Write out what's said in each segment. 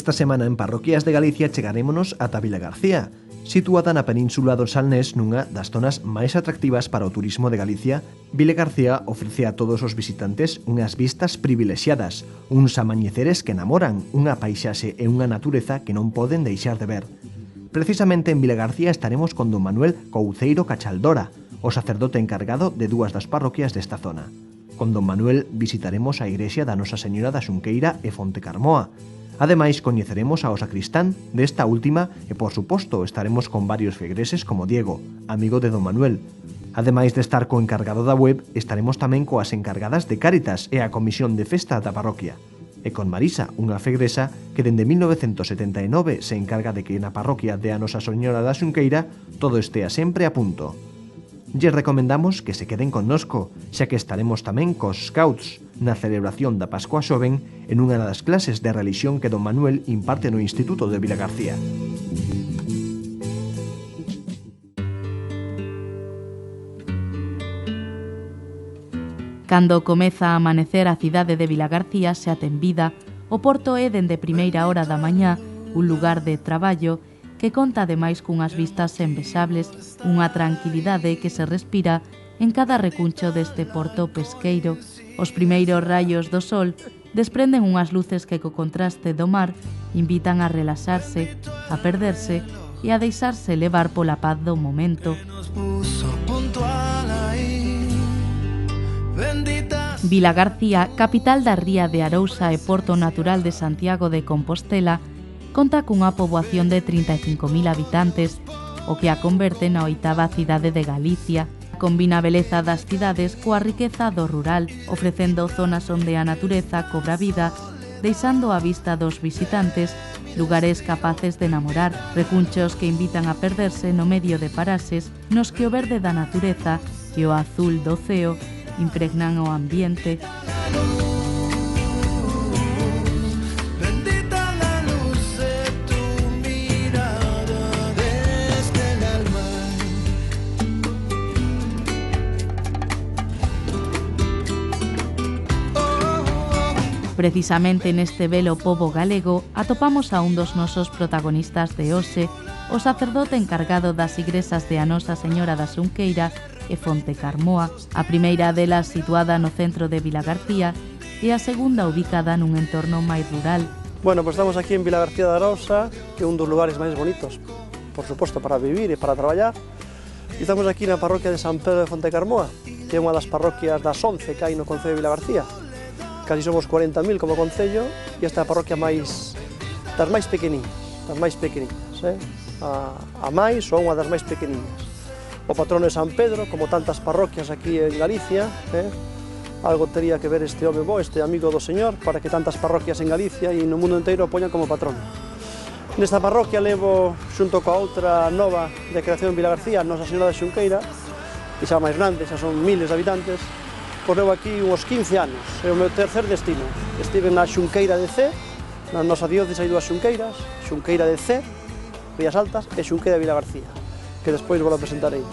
Esta semana en Parroquias de Galicia chegarémonos ata Vilagarcía, situada na península do Salnés nunha das zonas máis atractivas para o turismo de Galicia. Vilagarcía ofrece a todos os visitantes unhas vistas privilexiadas, uns amañeceres que enamoran, unha paisaxe e unha natureza que non poden deixar de ver. Precisamente en Vilagarcía estaremos con don Manuel Couceiro Cachaldora, o sacerdote encargado de dúas das parroquias desta zona. Con don Manuel visitaremos a igrexa da Nosa Señora da Xunqueira e Fontecarmoa. Ademais, coñeceremos ao sacristán desta última e, por suposto, estaremos con varios fegreses como Diego, amigo de don Manuel. Ademais de estar co encargado da web, estaremos tamén coas encargadas de Cáritas e a comisión de festa da parroquia. E con Marisa, unha fegresa que dende 1979 se encarga de que na parroquia de a Nosa Señora da Xunqueira todo estea sempre a punto. Lles recomendamos que se queden connosco, xa que estaremos tamén cos Scouts na celebración da Pascua Xoven en unha das clases de relixión que don Manuel imparte no Instituto de Vilagarcía. Cando comeza a amanecer a cidade de Vilagarcía xa ten vida, o porto é dende primeira hora da mañá un lugar de traballo que conta ademais cunhas vistas envexables, unha tranquilidade que se respira en cada recuncho deste porto pesqueiro. Os primeiros raios do sol desprenden unhas luces que co contraste do mar invitan a relaxarse, a perderse e a deixarse levar pola paz do momento. Vilagarcía, capital da ría de Arousa e porto natural de Santiago de Compostela, conta cunha poboación de 35.000 habitantes, o que a converte na oitava cidade de Galicia. Combina a beleza das cidades coa riqueza do rural, ofrecendo zonas onde a natureza cobra vida, deixando á vista dos visitantes lugares capaces de enamorar, recunchos que invitan a perderse no medio de paraxes nos que o verde da natureza e o azul do ceo impregnan o ambiente. Precisamente neste belo pobo galego atopamos a un dos nosos protagonistas de hoxe, o sacerdote encargado das igrexas de a Nosa Señora da Xunqueira e Fontecarmoa, a primeira delas situada no centro de Vilagarcía e a segunda ubicada nun entorno máis rural. Bueno, pues estamos aquí en Vilagarcía de Arousa, que é un dos lugares máis bonitos, por suposto, para vivir e para traballar. E estamos aquí na parroquia de San Pedro de Fontecarmoa, que é unha das parroquias das 11 que hai no concello de Vilagarcía. Casi somos 40.000 como concello e esta é a parroquia das máis pequeniñas, a máis ou unha das máis pequeniñas. O patrono é San Pedro, como tantas parroquias aquí en Galicia, algo tería que ver este home bo, este amigo do Señor, para que tantas parroquias en Galicia e no mundo inteiro o poñan como patrono. Nesta parroquia levo, xunto coa outra nova de creación en Vilagarcía, Nosa Señora da Xunqueira, que xa máis grande, xa son miles de habitantes, pois levo aquí uns 15 anos, é o meu tercer destino. Estive na Xunqueira de Cee, na nosa diócese hai dúas Xunqueiras, Xunqueira de Cee, Rías Altas, e Xunqueira de Vilagarcía, que despois vos a presentarei.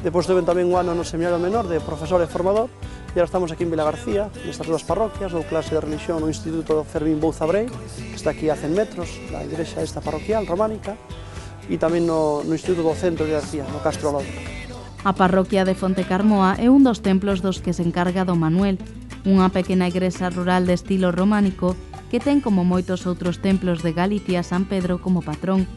Depois estuve tamén un ano no Seminario Menor de profesor e formador, e agora estamos aquí en Vilagarcía, nestas dúas parroquias, dou clase de religión no Instituto Fermín Bouza Brei, que está aquí a 100 metros, da igrexa esta parroquial, románica, e tamén no Instituto do Centro de Vilagarcía, no Castro Lodo. A parroquia de Fontecarmoa é un dos templos dos que se encarga don Manuel, unha pequena igrexa rural de estilo románico que ten como moitos outros templos de Galicia San Pedro como patrón.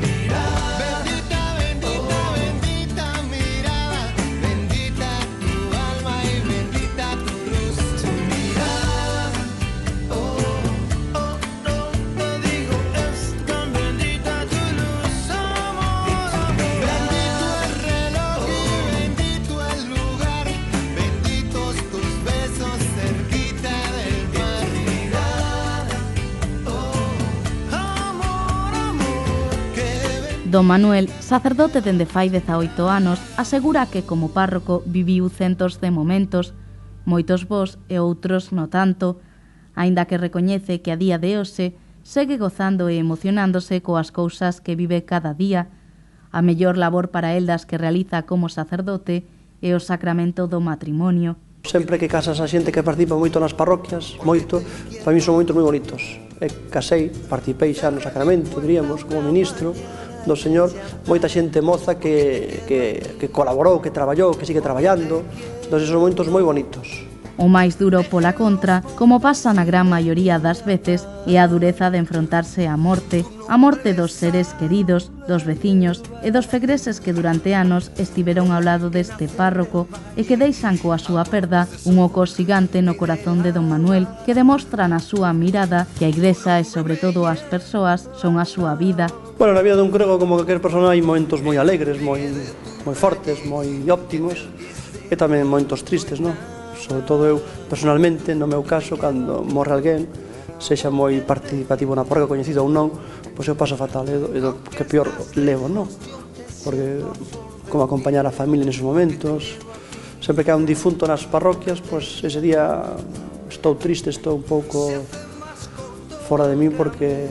Mirada Don Manuel, sacerdote dende fai 18 anos, asegura que como párroco viviu centos de momentos, moitos bons e outros no tanto, aínda que recoñece que a día de hoxe segue gozando e emocionándose coas cousas que vive cada día. A mellor labor para el das que realiza como sacerdote é o sacramento do matrimonio. Sempre que casas a xente que participa moito nas parroquias, moito, para mí son momentos moi bonitos. Casei, participei xa no sacramento, diríamos, como ministro do Señor, moita xente moza que colaborou, que traballou, que sigue traballando, entón son momentos moi bonitos. O máis duro pola contra, como pasa na gran maioría das veces, é a dureza de enfrontarse á morte dos seres queridos, dos veciños e dos fegreses que durante anos estiveron ao lado deste párroco e que deixan coa súa perda un oco xigante no corazón de Don Manuel que demostra na súa mirada que a Igrexa e sobre todo as persoas son a súa vida. Bueno, na vida dun crego como calquer persona hai momentos moi alegres, moi fortes, moi óptimos e tamén momentos tristes, non? Sobre todo eu, personalmente, no meu caso, cando morre alguén, sexa moi participativo na parroquia, coñecido ou non, pois eu paso fatal, é do que peor levo, non? Porque como acompañar a familia neses momentos, sempre que hai un difunto nas parroquias, pois ese día estou triste, estou un pouco fora de min, porque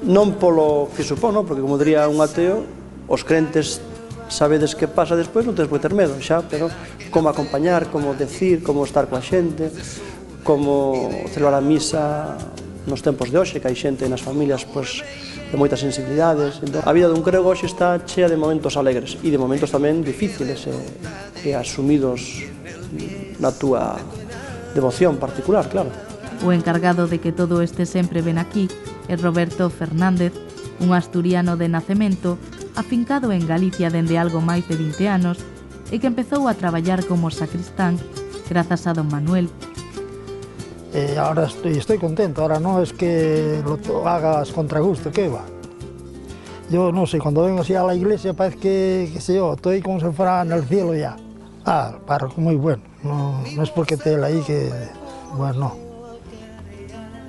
non polo que supón, non? Porque como diría un ateo, os crentes sabedes que pasa despois, non tedes por ter medo xa, pero como acompañar, como decir, como estar coa xente, como celebrar a misa nos tempos de hoxe, que hai xente nas familias pois, de moitas sensibilidades. Entón, a vida dun crego hoxe está chea de momentos alegres e de momentos tamén difíciles e asumidos na túa devoción particular, claro. O encargado de que todo este sempre ven aquí é Roberto Fernández, un asturiano de nacemento, afincado en Galicia dende algo máis de 20 anos e que empezou a traballar como sacristán grazas a Don Manuel. Ahora estoy contento, ahora no es que lo hagas contra gusto, ¿qué va? Yo no sé, cuando vengo así a la iglesia parece que sé yo, estoy como si fuera en el cielo ya. El párroco muy bueno, no es porque esté él ahí que, bueno, no,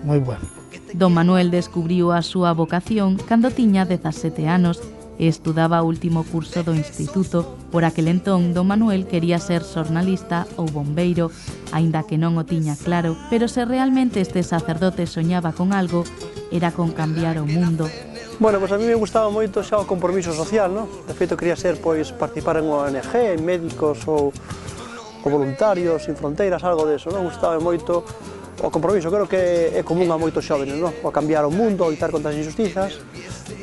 muy bueno. Don Manuel descubriu a súa vocación cando tiña 17 anos e estudaba o último curso do instituto. Por aquel entón, Don Manuel quería ser xornalista ou bombeiro, aínda que non o tiña claro, pero se realmente este sacerdote soñaba con algo, era con cambiar o mundo. Bueno, pois a mí me gustaba moito xa o compromiso social, non? De feito, quería ser, pois, participar en ONG, en médicos ou voluntarios, sin fronteiras, algo deso, non? Gustaba moito o compromiso, creo que é común a moitos xóvenes, non? O cambiar o mundo, o lutar contra as injustizas,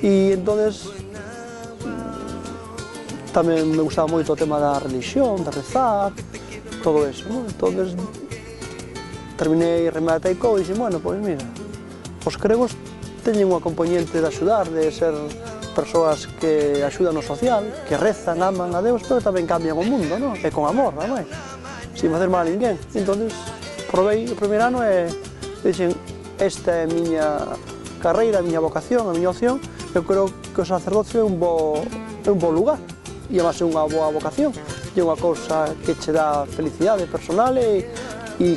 e entonces tamén me gustaba moito o tema da religión, de rezar, todo eso, non? Entonces terminei, rematei co e dixen, bueno, pois mira, os cregos teñen unha componente de axudar, de ser persoas que axudan no social, que rezan, aman a Deus, pero tamén cambian o mundo, non? E con amor, non é? Sin facer mal a ninguén. Entón, probei o primeiro ano e dixen, esta é a miña carreira, a miña vocación, a miña opción, eu creo que o sacerdocio é un bo lugar, e además é unha boa vocación, é unha cousa que che dá felicidade personal e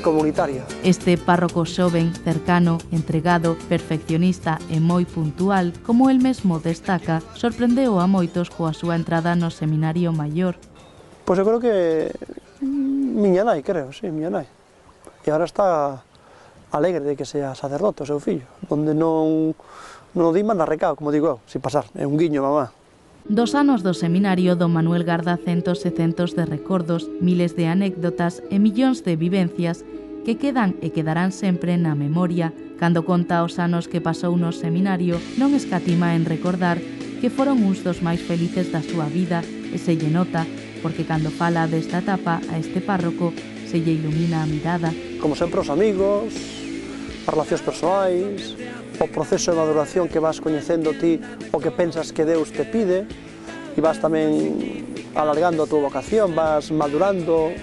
comunitaria. Este párroco xoven, cercano, entregado, perfeccionista e moi puntual, como el mesmo destaca, sorprendeu a moitos coa súa entrada no seminario maior. Pois eu creo que miña nai, sí, miña nai. E agora está alegre de que sea sacerdote o seu fillo, onde non o di manda recado, como digo eu, sin pasar, é un guiño, mamá. 2 anos do seminario, Don Manuel garda centos e centos de recordos, miles de anécdotas e millóns de vivencias que quedan e quedarán sempre na memoria. Cando conta os anos que pasou no seminario, non escatima en recordar que foron uns dos máis felices da súa vida e se lle nota, porque cando fala desta etapa a este párroco se lle ilumina a mirada. Como sempre os amigos, as relacións persoais, o proceso de maduración que vas coñecendo ti o que pensas que Deus te pide e vas tamén alargando a túa vocación, vas madurando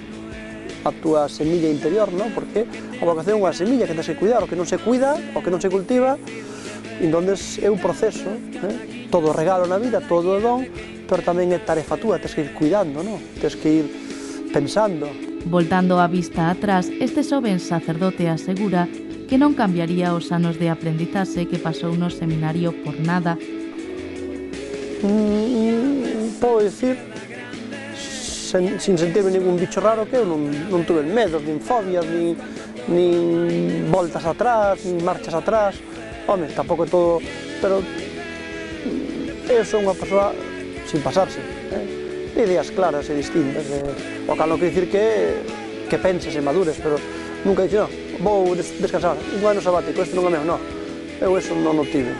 a túa semilla interior, non? Porque a vocación é unha semilla que tens que cuidar, o que non se cuida, o que non se cultiva, e entón é un proceso, todo regalo na vida, todo don, pero tamén é tarefa túa, tens que ir cuidando, non? Tens que ir pensando. Voltando a vista atrás, este xoven sacerdote asegura que non cambiaría os anos de aprendizaxe que pasou no seminario por nada. Podo dicir, sin sentirme ningún bicho raro, que eu non tuve medos, nin fobias, nin voltas atrás, nin marchas atrás. Home, tampouco é todo, pero eu sou unha persoa sin pasarse, de ideas claras e distintas, o cal non quer dicir que penses e madures, pero nunca dixo, vou descansar, un ano sabático, isto non é meu, non, eu eso non o tive.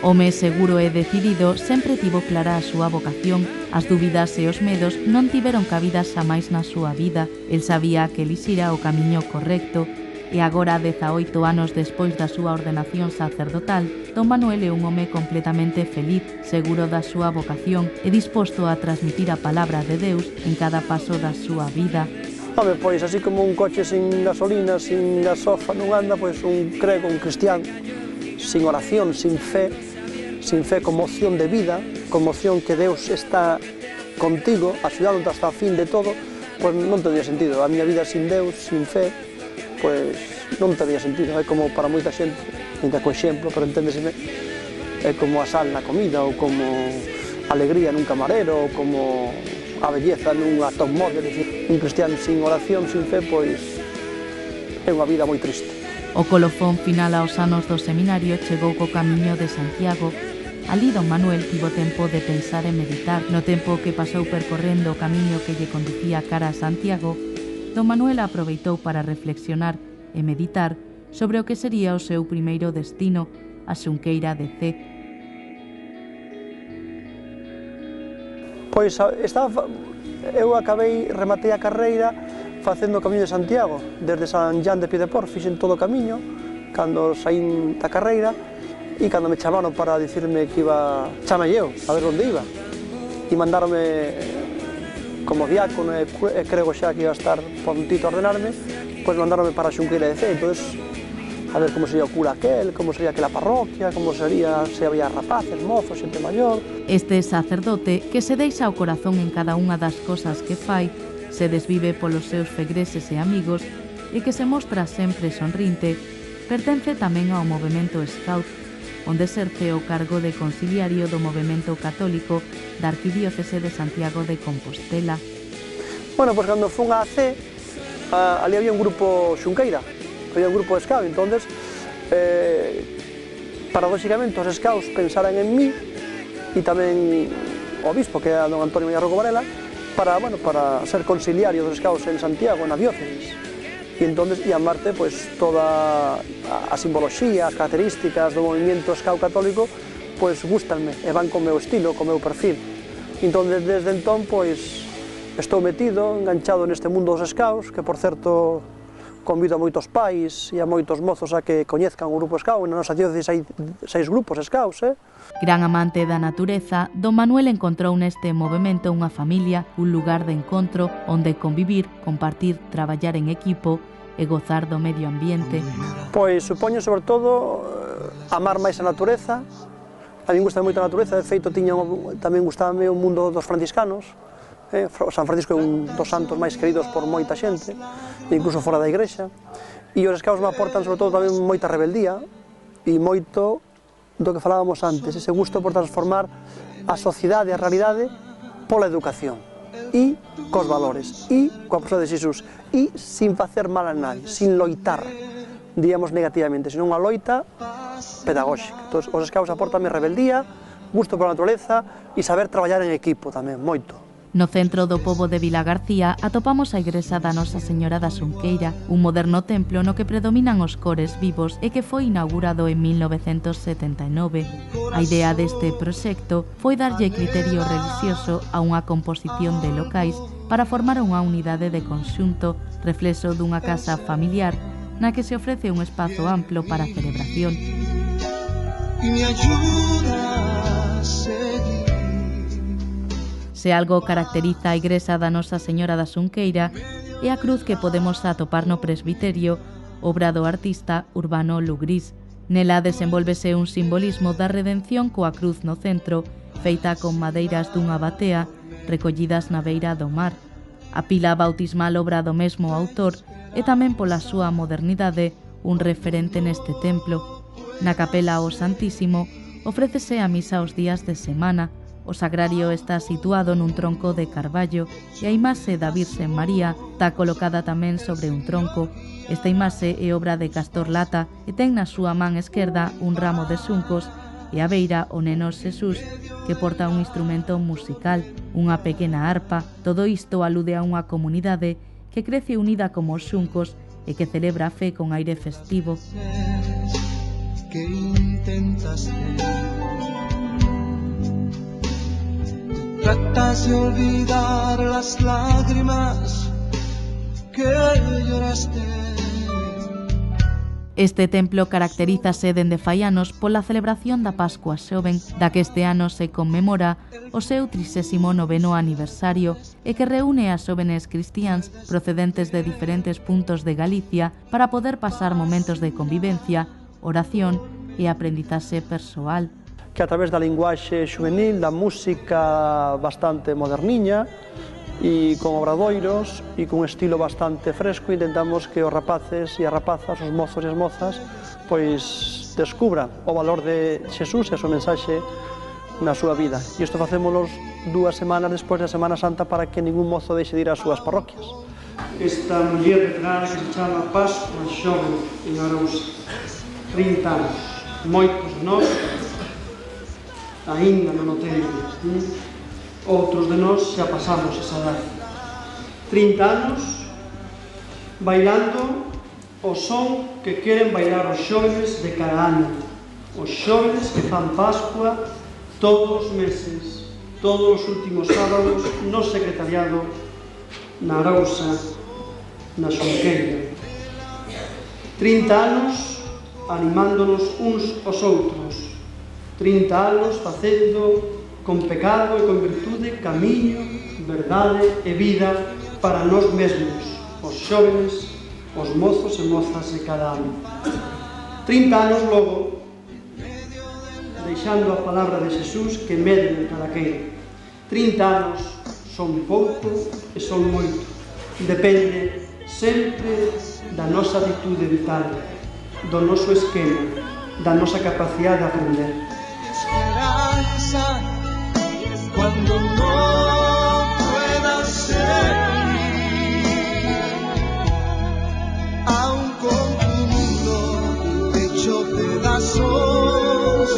Home seguro e decidido, sempre tivo clara a súa vocación. As dúbidas e os medos non tiveron cabida xamais na súa vida. El sabía que elixira o camiño correcto e agora, 18 anos despois da súa ordenación sacerdotal, Don Manuel é un home completamente feliz, seguro da súa vocación e disposto a transmitir a palabra de Deus en cada paso da súa vida. Home, pois, así como un coche sin gasolina, sin gasofa non anda, pois un crego, un cristián, sin oración, sin fe como opción de vida, como opción que Deus está contigo, axudándote hasta o fin de todo, pois non tendría sentido. A miña vida sin Deus, sin fe, pois non tendría sentido. É como para moita xente, ainda co exemplo, pero enténdeseme, é como a sal na comida, ou como a alegría nun camarero, ou como a belleza nunha top model. Un cristián sin oración, sin fe, pois é unha vida moi triste. O colofón final aos anos do seminario chegou co camiño de Santiago. Alí Don Manuel tivo tempo de pensar e meditar. No tempo que pasou percorrendo o camiño que lle conducía cara a Santiago, Don Manuel aproveitou para reflexionar e meditar sobre o que sería o seu primeiro destino, a Xunqueira de Cee. Pois eu rematei a carreira facendo o camiño de Santiago, desde San Jan de Piedeport, fixen todo o camiño, cando saín da carreira, e cando me chamaron para dicirme que iba, chamei eu, a ver onde iba, e mandaronme como diácono e creo xa que iba a estar prontito a ordenarme, pois mandaronme para a Xunqueira de Cee. Entón, a ver como sería o cura aquel, como sería aquela parroquia, como sería, se había rapaces, mozos, xente maior. Este sacerdote, que se deixa o corazón en cada unha das cosas que fai, se desvive polos seus fegreses e amigos e que se mostra sempre sonrinte, pertence tamén ao movemento Scout, onde exerce o cargo de conciliario do movemento católico da Arquidiócese de Santiago de Compostela. Bueno, pois cando fun a Cee, ali había un grupo xunqueira, había un grupo de Scout, entonces, paradóxicamente, os Scouts pensaran en mí, e tamén o obispo, que é don Antonio Villarroco Varela, para ser conciliario dos Scouts en Santiago, na diócesis. E entonces ia Marte, pois, toda a simboloxía, as características do movimento Scout católico, pois, gústanme, e van co meu estilo, co meu perfil. Entón, desde entón, pois, estou metido, enganchado neste mundo dos Scouts, que, por certo, convido a moitos pais e a moitos mozos a que coñezcan o grupo Scout. Na nosa diócesis hai 6 grupos Scouts, Gran amante da natureza, Don Manuel encontrou neste movemento unha familia, un lugar de encontro onde convivir, compartir, traballar en equipo e gozar do medio ambiente. Pois supoño, sobre todo, amar máis a natureza. A mí gusta moito a natureza, de feito tamén gustaba o mundo dos franciscanos. San Francisco é un dos santos máis queridos por moita xente, incluso fora da igrexa. E os Scouts me aportan, sobre todo, tamén moita rebeldía e moito do que falábamos antes, ese gusto por transformar a sociedade, a realidade, pola educación e cos valores e coa persoa de Xesús e sin facer mal a nadie, sin loitar, diríamos negativamente, senón unha loita pedagóxica. Entón, os Scouts aportanme rebeldía, gusto pola natureza e saber traballar en equipo tamén, moito. No centro do pobo de Vilagarcía atopamos a igrexa da Nosa Señora da Xunqueira, un moderno templo no que predominan os cores vivos e que foi inaugurado en 1979. A idea deste proxecto foi darlle criterio religioso a unha composición de locais para formar unha unidade de conxunto, reflexo dunha casa familiar na que se ofrece un espazo amplo para a celebración. Se algo caracteriza a igrexa da Nosa Señora da Xunqueira é a cruz que podemos atopar no presbiterio, obra do artista Urbano Lugrís. Nela desenvólvese un simbolismo da redención coa cruz no centro, feita con madeiras dunha batea recollidas na beira do mar. A pila bautismal, obra do mesmo autor, é tamén pola súa modernidade un referente neste templo. Na capela ao Santísimo ofrécese a misa os días de semana, O sagrario está situado nun tronco de carballo e a imaxe da Virxen María está colocada tamén sobre un tronco. Esta imaxe é obra de Castor Lata e ten na súa man esquerda un ramo de xuncos e a beira o neno Xesús que porta un instrumento musical, unha pequena arpa. Todo isto alude a unha comunidade que crece unida como os xuncos e que celebra a fe con aire festivo. Que intentas tratas de olvidar las lágrimas que lloraste. Este templo caracterízase dende fai anos pola celebración da Pascua Xoven, da que este ano se conmemora o seu 39º aniversario e que reúne a xóvenes cristiáns procedentes de diferentes puntos de Galicia para poder pasar momentos de convivencia, oración e aprendizaxe persoal. Que a través da linguaxe xuvenil, da música bastante moderniña e con obradoiros e con un estilo bastante fresco, intentamos que os rapaces e as rapazas, os mozos e as mozas, pois descubran o valor de Xesús e a súa mensaxe na súa vida. E isto facémoslo 2 semanas despois da Semana Santa para que ningún mozo deixe de ir ás súas parroquias. Esta muller veterana que se chama Pascua Xoven en Arousa, 30 anos, moitos de nós aínda non o teñen. Outros de nós xa pasamos esa edad. 30 anos bailando o son que queren bailar os xóvenes de cada ano. Os xóvenes que fan Pascua todos os meses, todos os últimos sábados no secretariado na Arousa, na Xunqueira. 30 anos animándonos uns aos outros. 30 anos facendo con pecado e con virtude, camiño, verdade e vida para nós mesmos, os xóvenes, os mozos e mozas de cada ano. 30 anos logo, deixando a palabra de Xesús que medre en cadaqueira. 30 anos son pouco e son moito. Depende sempre da nosa atitude vital, do noso esquema, da nosa capacidade de aprender. Esperanza cuando no puedas seguir, aún con tu mundo hecho pedazos,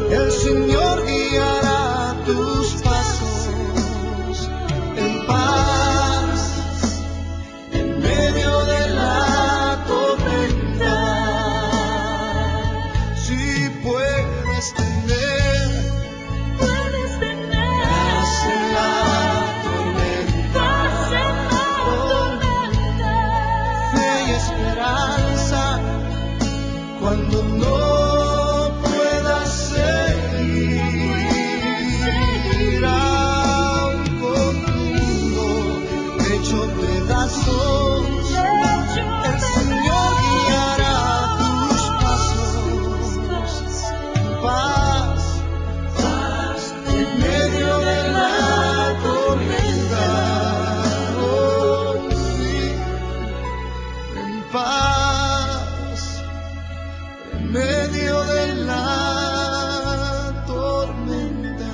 el Señor guiará tus pasos en paz, en medio de la tormenta. Si puedes tener cuando no puedas seguir, aún con tu mundo hecho pedazos, el Señor guiará tus pasos en paz, en medio de la tormenta, oh, sí, en paz. Medio de la tormenta.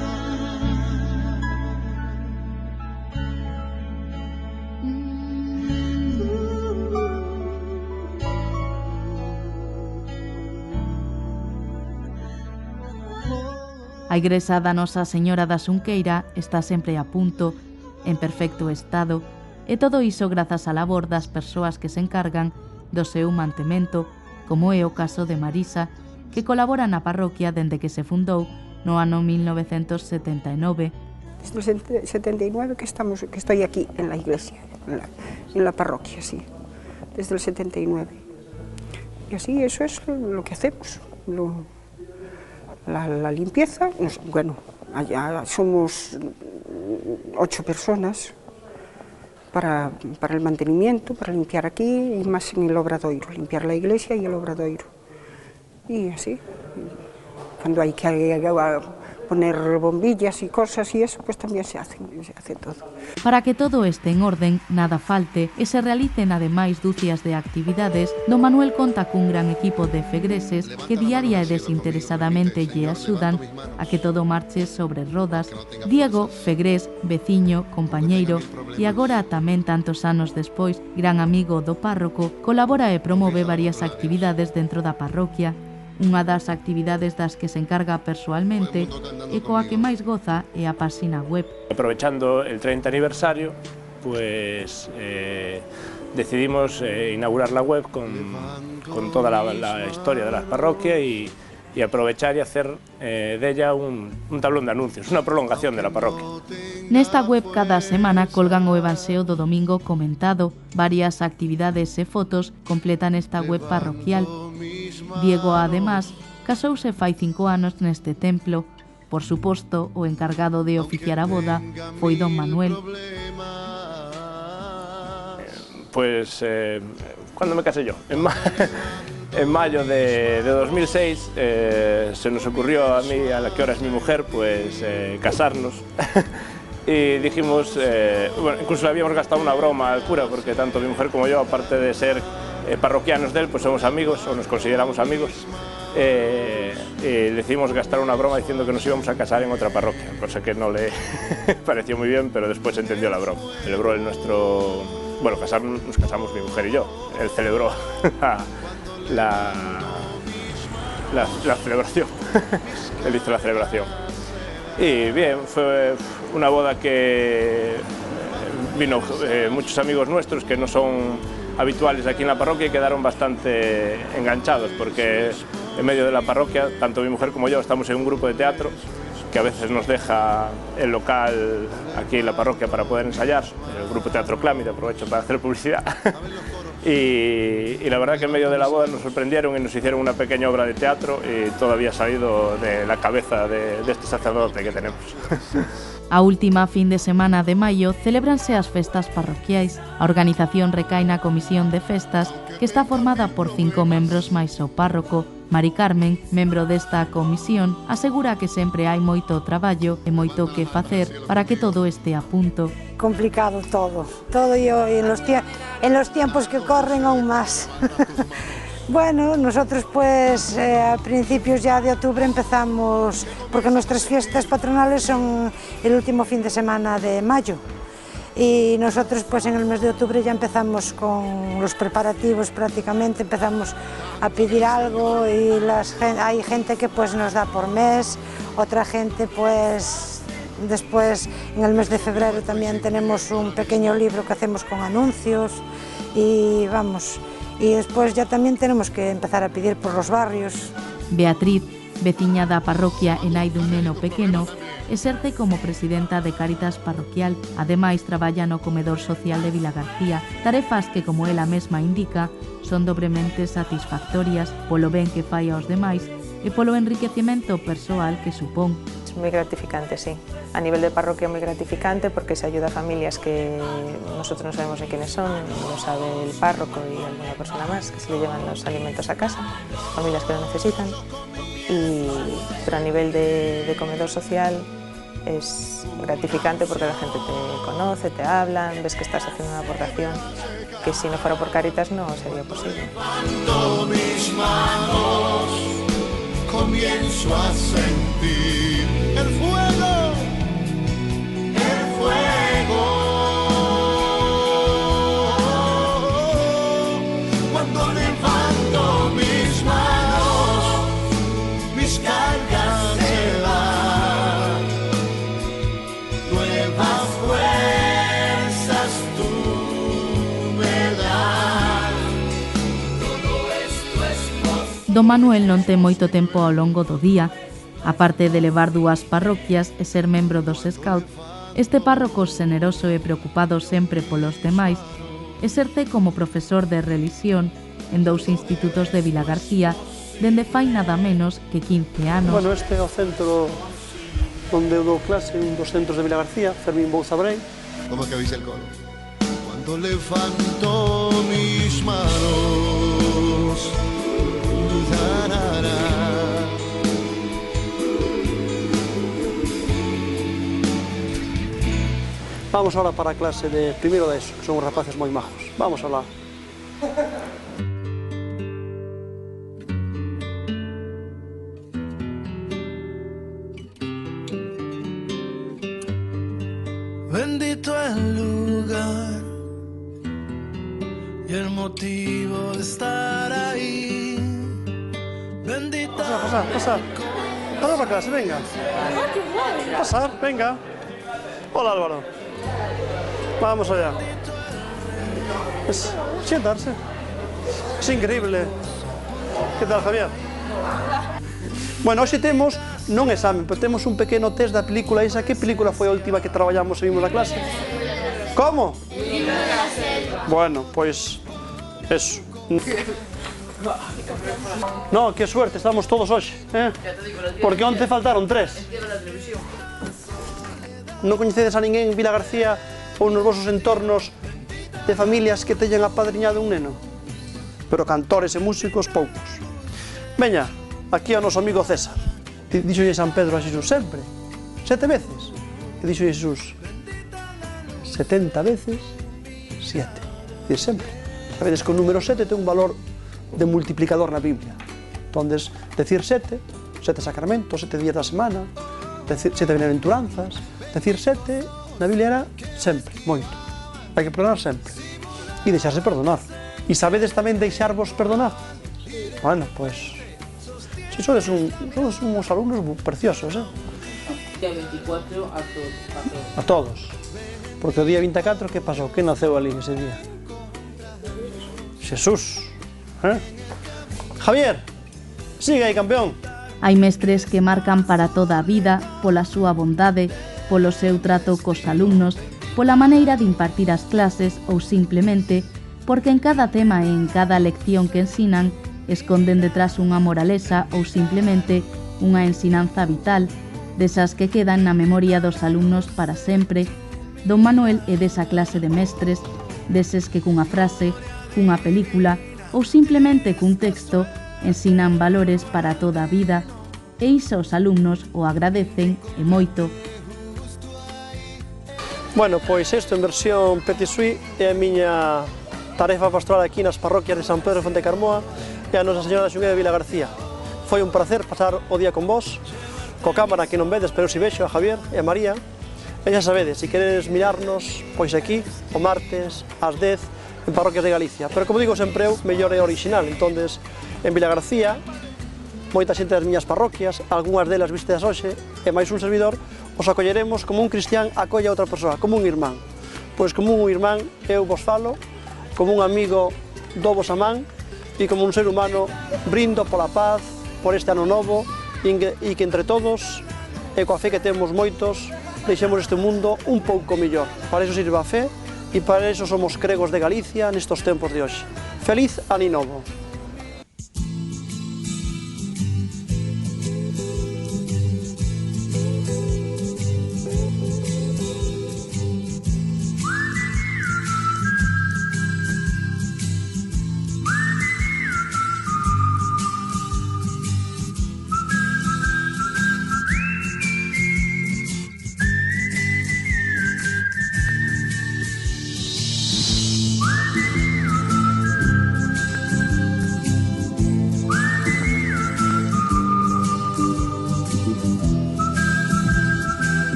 A igrexa da Nosa Señora da Xunqueira está sempre a punto, en perfecto estado, e todo iso grazas á labor das persoas que se encargan do seu mantemento, como é o caso de Marisa, que colabora na parroquia dende que se fundou no ano 1979. Desde el 79 que estoy aquí en la iglesia, en la parroquia, sí, desde el 79. Y así eso es lo que hacemos, la limpieza. Bueno, allá somos 8 personas para el mantenimiento, para limpiar aquí y más en el obradoiro, limpiar la iglesia y el obradoiro. Y así, cuando hay que poner bombillas y cosas y eso, pues también se hace todo. Para que todo este en orden, nada falte e se realicen ademais dúcias de actividades, don Manuel conta cun gran equipo de fegreses que diaria e desinteresadamente lle axudan a que todo marche sobre rodas. Diego, fegrés, veciño, compañeiro e agora tamén tantos anos despois, gran amigo do párroco, colabora e promove varias actividades dentro da parroquia. Unha das actividades das que se encarga persoalmente e coa que máis goza é a páxina web. Aprovechando el 30 aniversario, pues decidimos inaugurar la web con toda la historia de la parroquia y aprovechar y hacer de ella un tablón de anuncios, una prolongación de la parroquia. Nesta web cada semana colgan o evanxeo do domingo comentado. Varias actividades e fotos completan esta web parroquial. Diego, además, casouse fai 5 anos neste templo. Por suposto, o encargado de oficiar a boda foi don Manuel. Pues, ¿cuándo me casé yo? En mayo de 2006 se nos ocurrió a mí, a la que ahora es mi mujer, pues casarnos. Y dijimos, bueno, incluso le habíamos gastado una broma al cura, porque tanto mi mujer como yo, aparte de ser parroquianos de él, pues somos amigos, o nos consideramos amigos. Y decidimos gastar una broma diciendo que nos íbamos a casar en otra parroquia, cosa que no le pareció muy bien, pero después entendió la broma. Celebró el nuestro... Bueno, nos casamos mi mujer y yo. Él celebró la celebración. Él hizo la celebración. Y bien, fue una boda que vino muchos amigos nuestros que no son habituales aquí en la parroquia y quedaron bastante enganchados, porque en medio de la parroquia, tanto mi mujer como yo estamos en un grupo de teatro que a veces nos deja el local aquí en la parroquia para poder ensayar, el grupo Teatro Clámide, aprovecho para hacer publicidad. Y la verdad que en medio de la boda nos sorprendieron y nos hicieron una pequeña obra de teatro y todo había salido de la cabeza de este sacerdote que tenemos. A última fin de semana de maio celébranse as festas parroquiais. A organización recae na Comisión de Festas, que está formada por 5 membros máis o párroco. Mari Carmen, membro desta comisión, asegura que sempre hai moito traballo e moito que facer para que todo este a punto. Complicado todo e en los tiempos que corren aún más. Bueno, nosotros pues a principios ya de octubre empezamos, porque nuestras fiestas patronales son el último fin de semana de mayo. Y nosotros pues en el mes de octubre ya empezamos con los preparativos prácticamente, empezamos a pedir algo y hay gente que pues nos da por mes, otra gente pues después en el mes de febrero también tenemos un pequeño libro que hacemos con anuncios y vamos, y después ya también tenemos que empezar a pedir por los barrios. Beatriz, veciña da parroquia e nai dun neno pequeno, exerce como presidenta de Cáritas Parroquial. Ademais, traballa no comedor social de Vilagarcía, tarefas que, como ela mesma indica, son dobremente satisfactorias polo ben que fai aos demais e polo enriquecemento persoal que supón. Es muy gratificante, sí. A nivel de parroquia muy gratificante porque se ayuda a familias que nosotros no sabemos de quiénes son, lo sabe el párroco y alguna persona más, que se le llevan los alimentos a casa, familias que lo necesitan. Pero a nivel de comedor social es gratificante porque la gente te conoce, te hablan, ves que estás haciendo una aportación que si no fuera por Cáritas no sería posible. Levantando mis manos, comienzo a sentir el fuego, el fuego. Cuando levanto mis manos, mis cargas se van, nuevas fuerzas tú me das. Todo esto es posible. Don Manuel non ten moito tempo ao longo do día. Aparte de levar 2 parroquias e ser membro dos Scouts, este párroco xeneroso e preocupado sempre polos demais exerce como profesor de religión en 2 institutos de Vilagarcía dende fai nada menos que 15 anos. Bueno, este é o centro onde eu dou clase, un dos centros de Vilagarcía, Fermín Bouza Brei. ¿Cómo que veis el coro? Cuando levanto mis manos, Vamos ahora para a clase de primeiro de ESO, que son os rapaces moi majos. Vamos alá. Bendito el lugar y el motivo de estar ahí. Bendita. Pasar. Pasar para clase, venga. Pasar, venga. Hola, Álvaro. Vamos allá. Sientarse. Es increíble. Que tal, Javier? Bueno, hoxe temos, non examen, pero temos un pequeno test da película esa. Que película foi a última que traballamos e vimos na clase? Como? Bueno, pois, eso. No, que suerte, estamos todos hoxe, porque onte faltaron 3. Non coñecedes a ninguén en Vilagarcía ou nos vosos entornos de familias que teñan apadriñado un neno? Pero cantores e músicos, poucos. Veña, aquí ao noso amigo César. Díxolle San Pedro a Xesús sempre, 7 veces. E díxolle Xesús, 70 veces 7. Dicir sempre. Sabedes que o número 7 ten un valor de multiplicador na Biblia. Entonces, decir 7 sacramentos, 7 días da semana, 7 beneventuranzas, decir 7 na Biblia era sempre, moito. Hai que perdonar sempre. E deixarse perdonar. E sabedes tamén deixarvos perdonar? Bueno, pois, si sodes uns alumnos preciosos, Día 24 a todos. Porque o día 24, que pasou? Que naceu ali ese día? Xesús. Javier, sigue aí, campeón. Hai mestres que marcan para toda a vida pola súa bondade, polo seu trato cos alumnos, pola maneira de impartir as clases ou simplemente porque en cada tema e en cada lección que ensinan esconden detrás unha moralesa ou simplemente unha ensinanza vital, desas que quedan na memoria dos alumnos para sempre. Don Manuel é desa clase de mestres, deses que cunha frase, cunha película ou simplemente cun texto ensinan valores para toda a vida e iso os alumnos o agradecen e moito. Bueno, pois isto en versión Petit Suisse é a miña tarefa pastoral aquí nas parroquias de San Pedro de Fontecarmoa e a Nosa Señora da Xungueira de Vilagarcía. Foi un placer pasar o día con vos, co cámara que non vedes, pero si vexo a Javier e a María. E xa sabedes, se queredes mirarnos, pois aquí, o martes, ás 10, en parroquias de Galicia. Pero como digo sempre eu, mellor é original. Entonces, en Vilagarcía, moita xente das miñas parroquias, algunhas delas vistas hoxe, e máis un servidor, os acolleremos como un cristián acolle a outra persoa, como un irmán. Pois como un irmán eu vos falo, como un amigo do vos amán, e como un ser humano brindo pola paz, por este ano novo, e que entre todos, e coa fe que temos moitos, deixemos este mundo un pouco mellor. Para iso sirve a fe, e para iso somos cregos de Galicia nestos tempos de hoxe. Feliz Ano Novo!